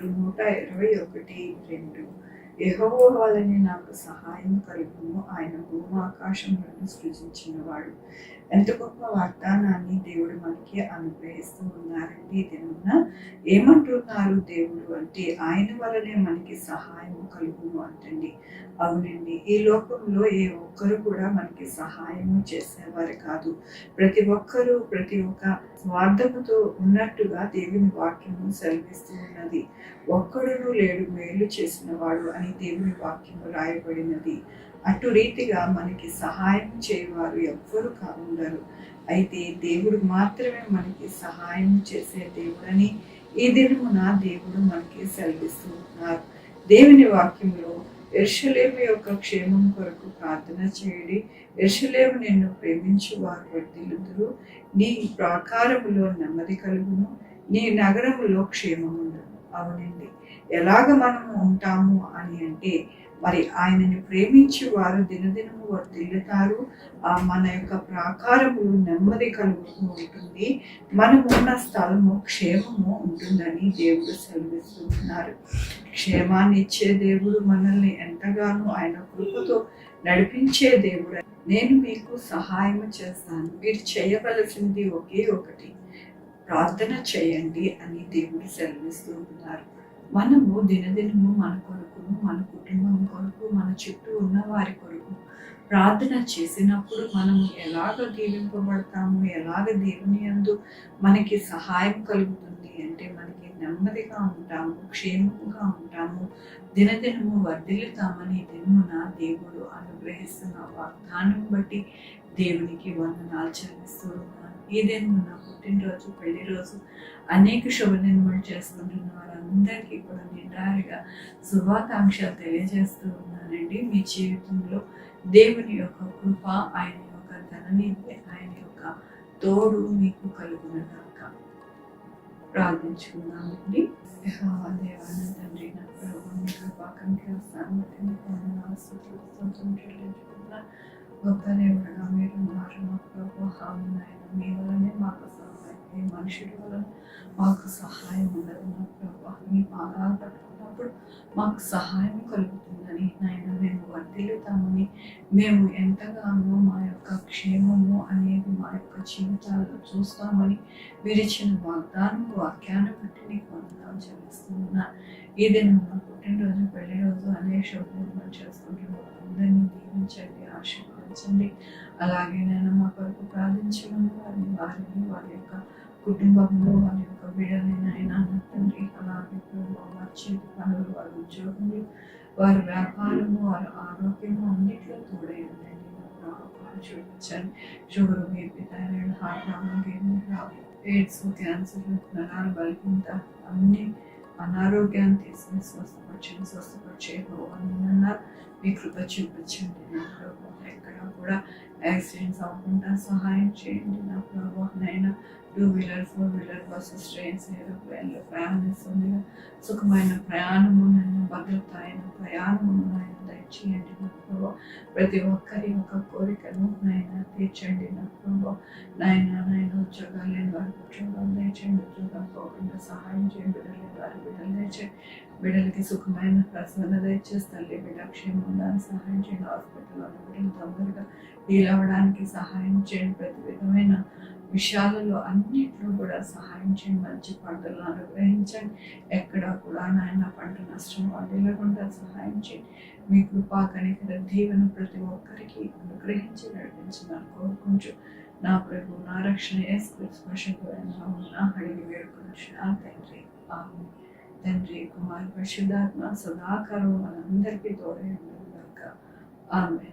కీర్తనలు 121:2. యెహోవా వలనే నాకు సహాయం కలుగును, ఆయన భూమాకాశములను సృజించినవాడు. ఎంత గొప్ప వాగ్దానాన్ని దేవుడు మనకి అనుగ్రహిస్తూ ఉన్నారండి. దినమున ఏమంటున్నారు దేవుడు అంటే, ఆయన వలనే మనకి సహాయం కలుగును అంటండి. అవునండి, ఈ లోకంలో ఏ ఒక్కరు కూడా మనకి సహాయము చేసేవారు కాదు. ప్రతి ఒక్కరూ ప్రతి ఒక్క స్వార్థముతో ఉన్నట్టుగా దేవుని వాక్యము సెలవిస్తూ ఉన్నది. ఒక్కడును లేడు మేలు చేసిన వాడు అని దేవుని వాక్యము రాయబడినది. అటు రీతిగా మనకి సహాయం చేయవారు ఎవ్వరు ఉండరు. అయితే దేవుడు మాత్రమే మనకి సహాయం చేసే దేవుడని ఈ దినమున దేవుడు మనకి సెలవిస్తూ ఉన్నారు. దేవుని వాక్యంలో యెరూషలేము యొక్క క్షేమం కొరకు ప్రార్థన చేయండి. యెరూషలేము నిన్ను ప్రేమించు వారు వర్ధిల్లుదురు. నీ ప్రాకారములో నెమ్మది కలుగును, నీ నగరములో క్షేమముండును. అవునండి, ఎలాగ మనము ఉంటాము అని అంటే, మరి ఆయనని ప్రేమించి వారు దినదినము వర్ధిల్లుతారు. మన యొక్క ప్రాకారము నెమ్మది కలుగుతూ ఉంటుంది. మనము ఉన్న స్థలము క్షేమము ఉంటుందని దేవుడు సెలవిస్తున్నారు. క్షేమాన్ని ఇచ్చే దేవుడు, మనల్ని ఎంతగానో ఆయన కృపతో నడిపించే దేవుడు. నేను మీకు సహాయం చేస్తాను, మీరు చేయవలసింది ఒకే ఒకటి, ప్రార్థన చేయండి అని దేవుడు సెలవిస్తూ ఉన్నారు. మనము దినదినము మన కొరకు, మన కుటుంబం కొరకు, మన చుట్టూ ఉన్న వారి కొరకు ప్రార్థన చేసినప్పుడు మనము ఎలాగ దీవింపబడతాము, ఎలాగ దేవుని యందు మనకి సహాయం కలుగుతుంది అంటే, మనకి నెమ్మదిగా ఉంటాము, క్షేమంగా ఉంటాము, దినదినము వర్ధిల్లుతామని దినమున దేవుడు అనుగ్రహిస్తున్న వాగ్దానం బట్టి దేవునికి వందనాలు చెల్లిస్తూ ఉన్నాను. ఈ దినమున పుట్టినరోజు, పెళ్లి రోజు, అనేక శుభదినములు చేసుకుంటున్న వారందరికీ కూడా నిండారుగా శుభాకాంక్షలు తెలియజేస్తూ ఉన్నానండి. మీ జీవితంలో దేవుని యొక్క కృప, ఆయన యొక్క ధననీతి, ఆయన యొక్క తోడు మీకు కలుగునగాక. ప్రార్థించుకుందామండి. యెహోవా దేవాన తండ్రి, నా ప్రభువు, మీ కృపాకంకి వస్తాను చెల్లించుకున్నా. గొప్ప దేవుడుగా మీరు ఉన్నారు మా ప్రభు. హామీనాయన, మీ వలనే మాకు సహాయం, మీ మనుషుల వలన మాకు సహాయం ఉండదు నా ప్రభు. మీ పాదాలు పట్టుకున్నప్పుడు మాకు సహాయం కలుగుతుందని నాయన మేము వర్ధిల్లుతామని, మేము ఎంతగానో మా యొక్క క్షేమము అనేది మా యొక్క జీవితాల్లో చూస్తామని మీరు ఇచ్చిన వాక్యాన్ని బట్టి నీకు వందనాలు చెల్లిస్తున్నా. ఈ దినం నా పుట్టినరోజు, పెళ్లి రోజు, అనేక శుభదినాలు చేసుకుంటున్న అందరినీ దీవించండి, ఆశీర్వదించండి. అలాగే నేను మా కొరకు ప్రార్థించమని వారిని వారి యొక్క కుటుంబంలో వారి యొక్క బిడ్డలైన ఆయన తండ్రి, అలాగే వారి చేతి పనులు, వారి ఉద్యోగులు, వారి వ్యాపారము, వారి ఆరోగ్యము అన్నిట్లో తోడై ఉండండి. చూపించండి. Sugar, BP, thyroid, heart problem, AIDS, cancer, నరాల బలహీనత, అన్ని అనారోగ్యాన్ని తీసుకుని స్వస్థపరిచే అన్నారు. మీ కృప చూపించండి నా ప్రభు. ఎక్కడ కూడా యాక్సిడెంట్స్ అవ్వకుండా సహాయం చేయండి నా ప్రభు. నైనా 2-వీలర్, 4-వీలర్ బస్సెస్, ట్రైన్స్, ఏరోప్లేన్లో ప్రయాణిస్తుంది సుఖమైన ప్రయాణము, నైనా భద్రత అయిన ప్రయాణము నాయన దయచేయండి నా ప్రభు. ప్రతి ఒక్కరి యొక్క కోరికను నైనా తీర్చండి నా ప్రభు. నాయన ఉద్యోగాలు లేని వారికి ఉద్యోగాలు దయచేయండి, ఉద్యోగాలు పోకుండా సహాయం చేయండి. బిడ్డలు లేని వారి బిడ్డలు దయచేయండి, బిడ్డలకి సుఖమైన ప్రసవన దయచేసి తల్లి బిడ్డ క్షేమం ఉండడానికి సహాయం చేయండి. హాస్పిటల్లో బిడ్డలు తొందరగా హీల్ అవ్వడానికి సహాయం చేయండి. ప్రతి విధమైన విషయాలలో అన్నింటిలో కూడా సహాయం చేయండి. మంచి పంటలు అనుగ్రహించండి. ఎక్కడ కూడా నాయన పంట నష్టం లేకుండా సహాయం చేయండి. మీ కృపా కనికర దీవెన ప్రతి ఒక్కరికి అనుగ్రహించి నడిపించమని కోరుకుంటూ నా ప్రభు, నా రక్షణ అడిగి వేడుకుంటున్నాను తండ్రి. ఆమేన్. తండ్రి, కుమార్, పరిశుద్ధాత్మ సదాకాలం మనందరికీ తోడై ఉండగా ఆమేన్.